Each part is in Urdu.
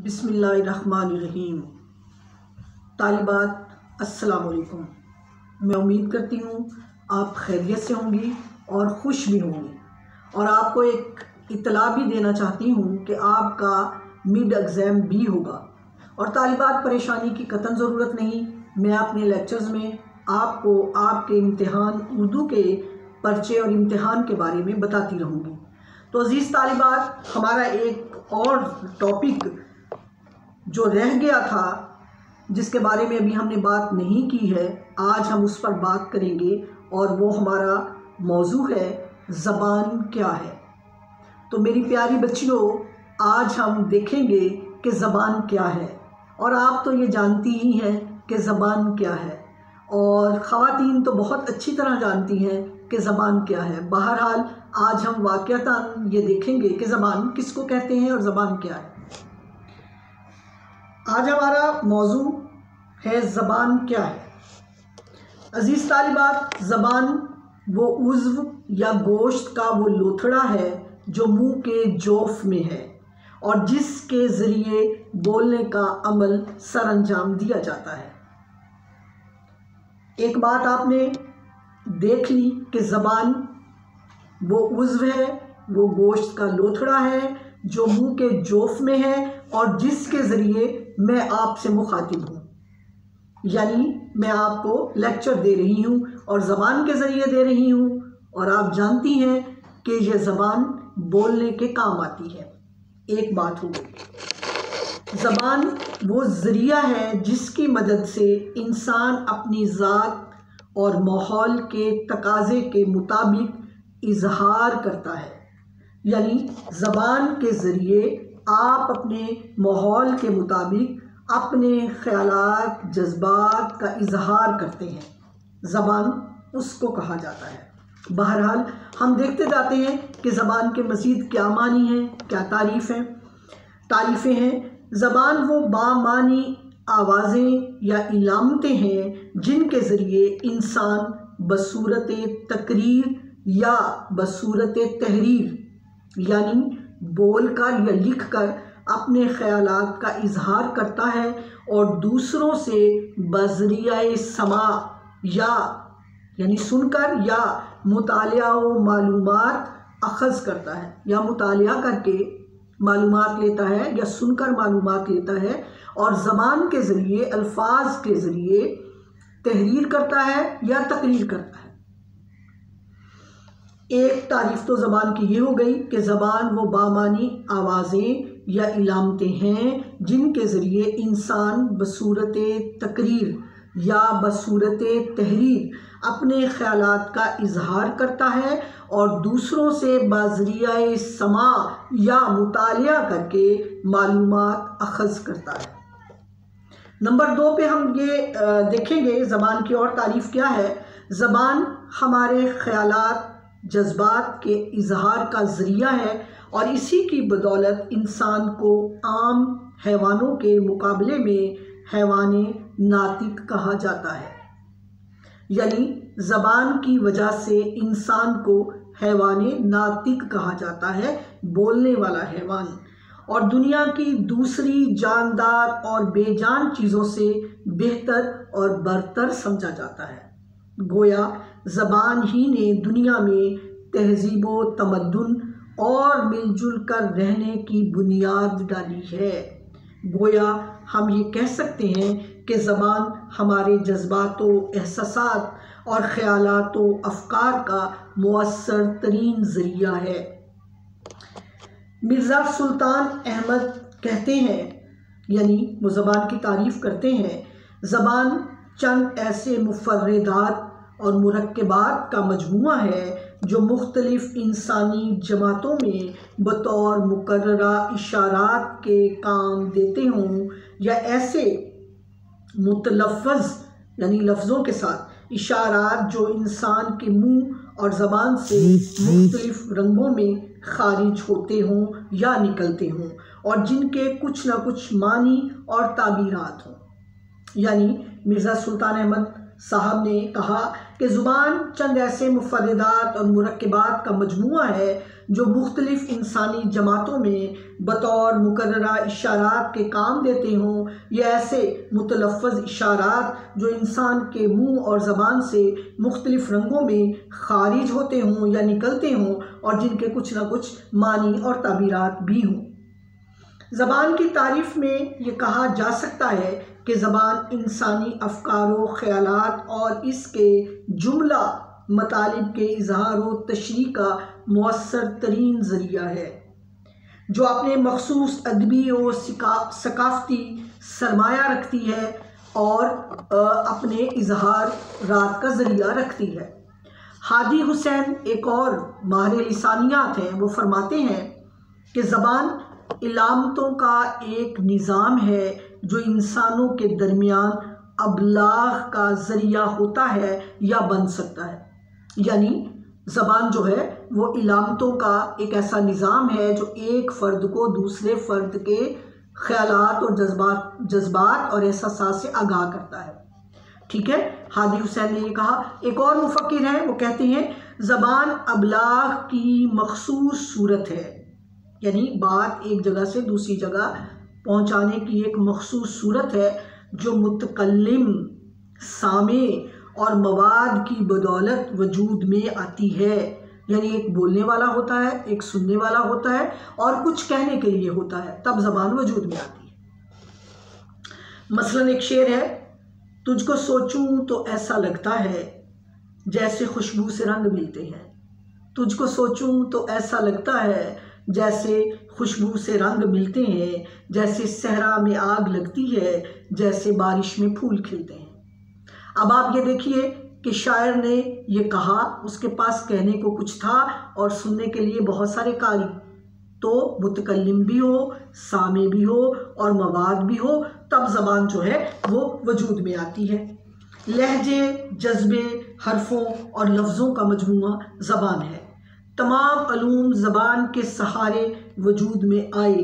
بسم اللہ الرحمن الرحیم۔ طالبات السلام علیکم۔ میں امید کرتی ہوں آپ خیریت سے ہوں گی اور خوش بھی ہوں گی، اور آپ کو ایک اطلاع بھی دینا چاہتی ہوں کہ آپ کا مڈ ایگزام بھی ہوگا، اور طالبات پریشانی کی قطعاً ضرورت نہیں۔ میں اپنے لیکچرز میں آپ کو آپ کے امتحان اردو کے پرچے اور امتحان کے بارے میں بتاتی رہوں گی۔ تو عزیز طالبات، ہمارا ایک اور ٹاپک جو رہ گیا تھا، جس کے بارے میں ابھی ہم نے بات نہیں کی ہے، آج ہم اس پر بات کریں گے، اور وہ ہمارا موضوع ہے زبان کیا ہے۔ تو میری پیاری بچیوں، آج ہم دیکھیں گے کہ زبان کیا ہے، اور آپ تو یہ جانتی ہی ہیں کہ زبان کیا ہے، اور خواتین تو بہت اچھی طرح جانتی ہیں کہ زبان کیا ہے۔ بہرحال آج ہم واقعتاً یہ دیکھیں گے کہ زبان کس کو کہتے ہیں اور زبان کیا ہے۔ آج ہمارا موضوع ہے زبان کیا ہے۔ عزیز طالبات، زبان وہ عضو یا گوشت کا وہ لوتھڑا ہے جو منہ کے جوف میں ہے، اور جس کے ذریعے بولنے کا عمل سر انجام دیا جاتا ہے۔ ایک بات آپ نے دیکھ لی کہ زبان وہ عضو ہے، وہ گوشت کا لوتھڑا ہے جو منہ کے جوف میں ہے، اور جس کے ذریعے میں آپ سے مخاطب ہوں، یعنی میں آپ کو لیکچر دے رہی ہوں اور زبان کے ذریعے دے رہی ہوں، اور آپ جانتی ہیں کہ یہ زبان بولنے کے کام آتی ہے۔ ایک بات ہو گئی، زبان وہ ذریعہ ہے جس کی مدد سے انسان اپنی ذات اور ماحول کے تقاضے کے مطابق اظہار کرتا ہے، یعنی زبان کے ذریعے آپ اپنے ماحول کے مطابق اپنے خیالات، جذبات کا اظہار کرتے ہیں۔ زبان اس کو کہا جاتا ہے۔ بہرحال ہم دیکھتے جاتے ہیں کہ زبان کے مزید کیا معنی ہیں، کیا تعریفیں ہیں۔ زبان وہ بامعنی آوازیں یا علامتیں ہیں جن کے ذریعے انسان بصورت تقریر یا بصورت تحریر، یعنی بول کر یا لکھ کر اپنے خیالات کا اظہار کرتا ہے، اور دوسروں سے بذریعہ سماع یعنی سن کر یا مطالعہ و معلومات اخذ کرتا ہے، یا مطالعہ کر کے معلومات لیتا ہے یا سن کر معلومات لیتا ہے، اور زبان کے ذریعے، الفاظ کے ذریعے تحریر کرتا ہے یا تقریر کرتا ہے۔ ایک تعریف تو زبان کی یہ ہو گئی کہ زبان وہ بامعنی آوازیں یا علامتیں ہیں جن کے ذریعے انسان بصورت تقریر یا بصورت تحریر اپنے خیالات کا اظہار کرتا ہے، اور دوسروں سے بذریعہ سماع یا مطالعہ کر کے معلومات اخذ کرتا ہے۔ نمبر 2 پہ ہم یہ دیکھیں گے زبان کی اور تعریف کیا ہے۔ زبان ہمارے خیالات، جذبات کے اظہار کا ذریعہ ہے، اور اسی کی بدولت انسان کو عام حیوانوں کے مقابلے میں حیوان ناطق کہا جاتا ہے، یعنی زبان کی وجہ سے انسان کو حیوان ناطق کہا جاتا ہے، بولنے والا حیوان، اور دنیا کی دوسری جاندار اور بے جان چیزوں سے بہتر اور برتر سمجھا جاتا ہے۔ گویا زبان ہی نے دنیا میں تہذیب و تمدن اور مل جل کر رہنے کی بنیاد ڈالی ہے۔ گویا ہم یہ کہہ سکتے ہیں کہ زبان ہمارے جذبات و احساسات اور خیالات و افکار کا مؤثر ترین ذریعہ ہے۔ مرزا سلطان احمد کہتے ہیں، یعنی وہ زبان کی تعریف کرتے ہیں، زبان چند ایسے مفردات اور مرکبات کا مجموعہ ہے جو مختلف انسانی جماعتوں میں بطور مقررہ اشارات کے کام دیتے ہوں، یا ایسے متلفظ یعنی لفظوں کے ساتھ اشارات جو انسان کے منہ اور زبان سے مختلف رنگوں میں خارج ہوتے ہوں یا نکلتے ہوں، اور جن کے کچھ نہ کچھ معنی اور تعبیرات ہوں۔ یعنی مرزا سلطان احمد صاحب نے کہا کہ زبان چند ایسے مفردات اور مرکبات کا مجموعہ ہے جو مختلف انسانی جماعتوں میں بطور مقررہ اشارات کے کام دیتے ہوں، یا ایسے متلفظ اشارات جو انسان کے منہ اور زبان سے مختلف رنگوں میں خارج ہوتے ہوں یا نکلتے ہوں، اور جن کے کچھ نہ کچھ معنی اور تعبیرات بھی ہوں۔ زبان کی تعریف میں یہ کہا جا سکتا ہے کہ زبان انسانی افکار و خیالات اور اس کے جملہ مطالب کے اظہار و تشریح کا مؤثر ترین ذریعہ ہے، جو اپنے مخصوص ادبی و ثقافتی سرمایہ رکھتی ہے اور اپنے اظہارات کا ذریعہ رکھتی ہے۔ ہادی حسین ایک اور ماہر لسانیات ہیں، وہ فرماتے ہیں کہ زبان علامتوں کا ایک نظام ہے جو انسانوں کے درمیان ابلاغ کا ذریعہ ہوتا ہے یا بن سکتا ہے۔ یعنی زبان جو ہے وہ علامتوں کا ایک ایسا نظام ہے جو ایک فرد کو دوسرے فرد کے خیالات اور جذبات اور احساسات سے آگاہ کرتا ہے۔ ٹھیک ہے، ہادی حسین نے یہ کہا۔ ایک اور مفکر ہیں، وہ کہتے ہیں زبان ابلاغ کی مخصوص صورت ہے، یعنی بات ایک جگہ سے دوسری جگہ پہنچانے کی ایک مخصوص صورت ہے جو متکلم، سامع اور مواد کی بدولت وجود میں آتی ہے۔ یعنی ایک بولنے والا ہوتا ہے، ایک سننے والا ہوتا ہے اور کچھ کہنے کے لیے ہوتا ہے، تب زبان وجود میں آتی ہے۔ مثلاً ایک شعر ہے، تجھ کو سوچوں تو ایسا لگتا ہے جیسے خوشبو سے رنگ ملتے ہیں، تجھ کو سوچوں تو ایسا لگتا ہے جیسے خوشبو سے رنگ ملتے ہیں، جیسے صحرا میں آگ لگتی ہے، جیسے بارش میں پھول کھلتے ہیں۔ اب آپ یہ دیکھیے کہ شاعر نے یہ کہا، اس کے پاس کہنے کو کچھ تھا اور سننے کے لیے بہت سارے قاری، تو متکلم بھی ہو، سامع بھی ہو اور مواد بھی ہو، تب زبان جو ہے وہ وجود میں آتی ہے۔ لہجے، جذبے، حرفوں اور لفظوں کا مجموعہ زبان ہے۔ تمام علوم زبان کے سہارے وجود میں آئے۔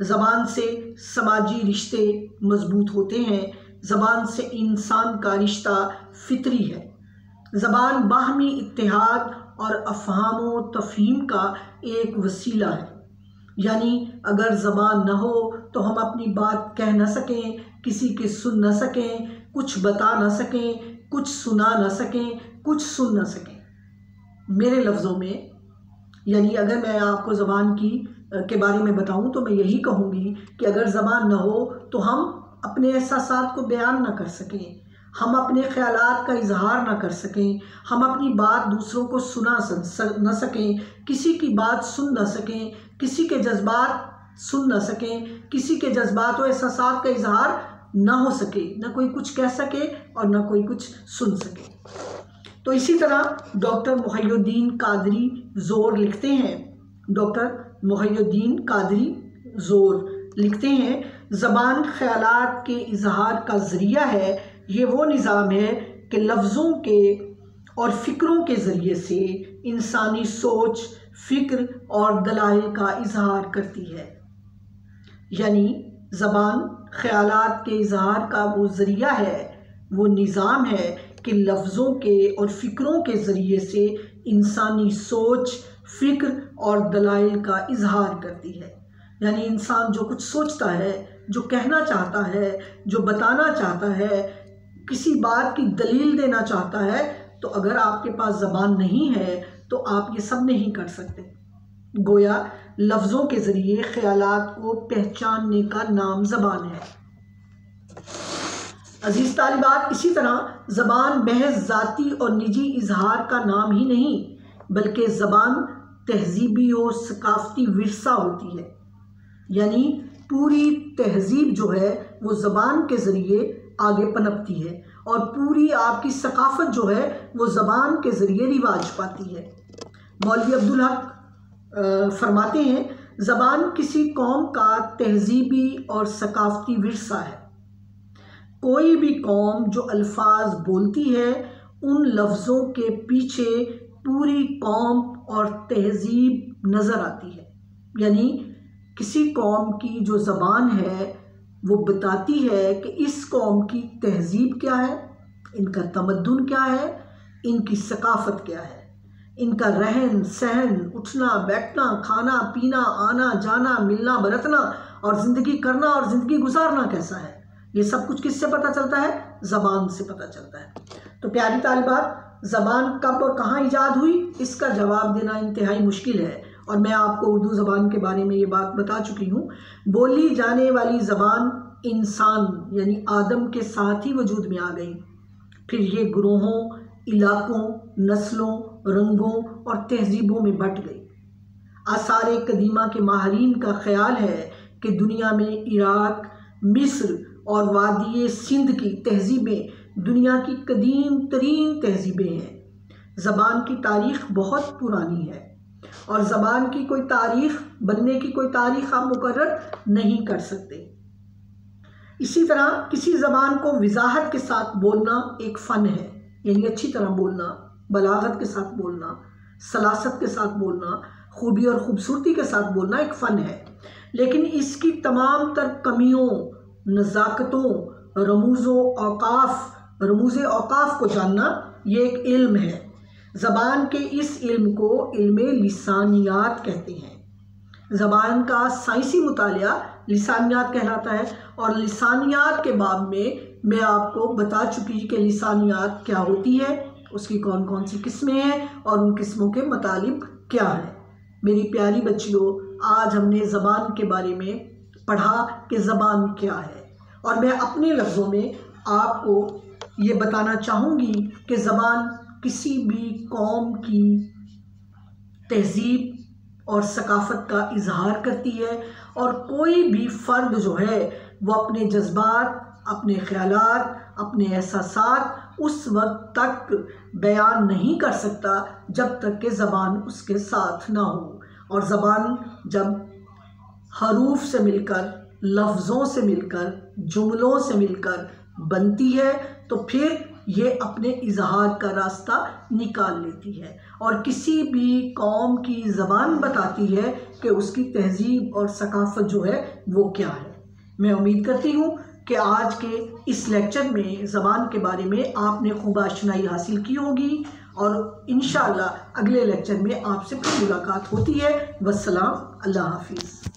زبان سے سماجی رشتے مضبوط ہوتے ہیں، زبان سے انسان کا رشتہ فطری ہے۔ زبان باہمی اتحاد اور افہام و تفہیم کا ایک وسیلہ ہے۔ یعنی اگر زبان نہ ہو تو ہم اپنی بات کہہ نہ سکیں، کسی کی سن نہ سکیں، کچھ بتا نہ سکیں، کچھ سنا نہ سکیں، کچھ سن نہ سکیں۔ میرے لفظوں میں، یعنی اگر میں آپ کو زبان کے بارے میں بتاؤں تو میں یہی کہوں گی کہ اگر زبان نہ ہو تو ہم اپنے احساسات کو بیان نہ کر سکیں، ہم اپنے خیالات کا اظہار نہ کر سکیں، ہم اپنی بات دوسروں کو سنا نہ سکیں، کسی کی بات سن نہ سکیں، کسی کے جذبات سن نہ سکیں، کسی کے جذبات و احساسات کا اظہار نہ ہو سکے، نہ کوئی کچھ کہہ سکے اور نہ کوئی کچھ سن سکے۔ تو اسی طرح ڈاکٹر محی الدین قادری زور لکھتے ہیں، ڈاکٹر محی الدین قادری زور لکھتے ہیں، زبان خیالات کے اظہار کا ذریعہ ہے۔ یہ وہ نظام ہے کہ لفظوں کے اور فکروں کے ذریعے سے انسانی سوچ، فکر اور دلائل کا اظہار کرتی ہے۔ یعنی زبان خیالات کے اظہار کا وہ ذریعہ ہے، وہ نظام ہے کہ لفظوں کے اور فکروں کے ذریعے سے انسانی سوچ، فکر اور دلائل کا اظہار کرتی ہے۔ یعنی انسان جو کچھ سوچتا ہے، جو کہنا چاہتا ہے، جو بتانا چاہتا ہے، کسی بات کی دلیل دینا چاہتا ہے، تو اگر آپ کے پاس زبان نہیں ہے تو آپ یہ سب نہیں کر سکتے۔ گویا لفظوں کے ذریعے خیالات کو پہچاننے کا نام زبان ہے۔ عزیز طالبات، اسی طرح زبان محض ذاتی اور نجی اظہار کا نام ہی نہیں، بلکہ زبان تہذیبی و ثقافتی ورثہ ہوتی ہے۔ یعنی پوری تہذیب جو ہے وہ زبان کے ذریعے آگے پنپتی ہے، اور پوری آپ کی ثقافت جو ہے وہ زبان کے ذریعے رواج پاتی ہے۔ مولوی عبدالحق فرماتے ہیں، زبان کسی قوم کا تہذیبی اور ثقافتی ورثہ ہے۔ کوئی بھی قوم جو الفاظ بولتی ہے، ان لفظوں کے پیچھے پوری قوم اور تہذیب نظر آتی ہے۔ یعنی کسی قوم کی جو زبان ہے وہ بتاتی ہے کہ اس قوم کی تہذیب کیا ہے، ان کا تمدن کیا ہے، ان کی ثقافت کیا ہے، ان کا رہن سہن، اٹھنا بیٹھنا، کھانا پینا، آنا جانا، ملنا برتنا اور زندگی کرنا اور زندگی گزارنا کیسا ہے، یہ سب کچھ کس سے پتہ چلتا ہے؟ زبان سے پتہ چلتا ہے۔ تو پیاری طالبات، زبان کب اور کہاں ایجاد ہوئی، اس کا جواب دینا انتہائی مشکل ہے، اور میں آپ کو اردو زبان کے بارے میں یہ بات بتا چکی ہوں۔ بولی جانے والی زبان انسان یعنی آدم کے ساتھ ہی وجود میں آ گئی، پھر یہ گروہوں، علاقوں، نسلوں، رنگوں اور تہذیبوں میں بٹ گئی۔ آثار قدیمہ کے ماہرین کا خیال ہے کہ دنیا میں عراق، مصر اور وادی سندھ کی تہذیبیں دنیا کی قدیم ترین تہذیبیں ہیں۔ زبان کی تاریخ بہت پرانی ہے، اور زبان کی کوئی تاریخ، بننے کی کوئی تاریخ آپ مقرر نہیں کر سکتے۔ اسی طرح کسی زبان کو وضاحت کے ساتھ بولنا ایک فن ہے، یعنی اچھی طرح بولنا، بلاغت کے ساتھ بولنا، سلاست کے ساتھ بولنا، خوبی اور خوبصورتی کے ساتھ بولنا ایک فن ہے، لیکن اس کی تمام تر کمیوں، نزاکتوں، رموز اوقاف کو جاننا یہ ایک علم ہے۔ زبان کے اس علم کو علم لسانیات کہتے ہیں۔ زبان کا سائنسی مطالعہ لسانیات کہلاتا ہے، اور لسانیات کے باب میں آپ کو بتا چکی کہ لسانیات کیا ہوتی ہے، اس کی کون کون سی قسمیں ہیں اور ان قسموں کے مطالب کیا ہیں۔ میری پیاری بچیوں، آج ہم نے زبان کے بارے میں پڑھا کہ زبان کیا ہے، اور میں اپنے لفظوں میں آپ کو یہ بتانا چاہوں گی کہ زبان کسی بھی قوم کی تہذیب اور ثقافت کا اظہار کرتی ہے، اور کوئی بھی فرد جو ہے وہ اپنے جذبات، اپنے خیالات، اپنے احساسات اس وقت تک بیان نہیں کر سکتا جب تک کہ زبان اس کے ساتھ نہ ہو۔ اور زبان جب حروف سے مل کر، لفظوں سے مل کر، جملوں سے مل کر بنتی ہے تو پھر یہ اپنے اظہار کا راستہ نکال لیتی ہے، اور کسی بھی قوم کی زبان بتاتی ہے کہ اس کی تہذیب اور ثقافت جو ہے وہ کیا ہے۔ میں امید کرتی ہوں کہ آج کے اس لیکچر میں زبان کے بارے میں آپ نے خوب آشنائی حاصل کی ہوگی، اور انشاءاللہ اگلے لیکچر میں آپ سے پھر ملاقات ہوتی ہے۔ والسلام، اللہ حافظ۔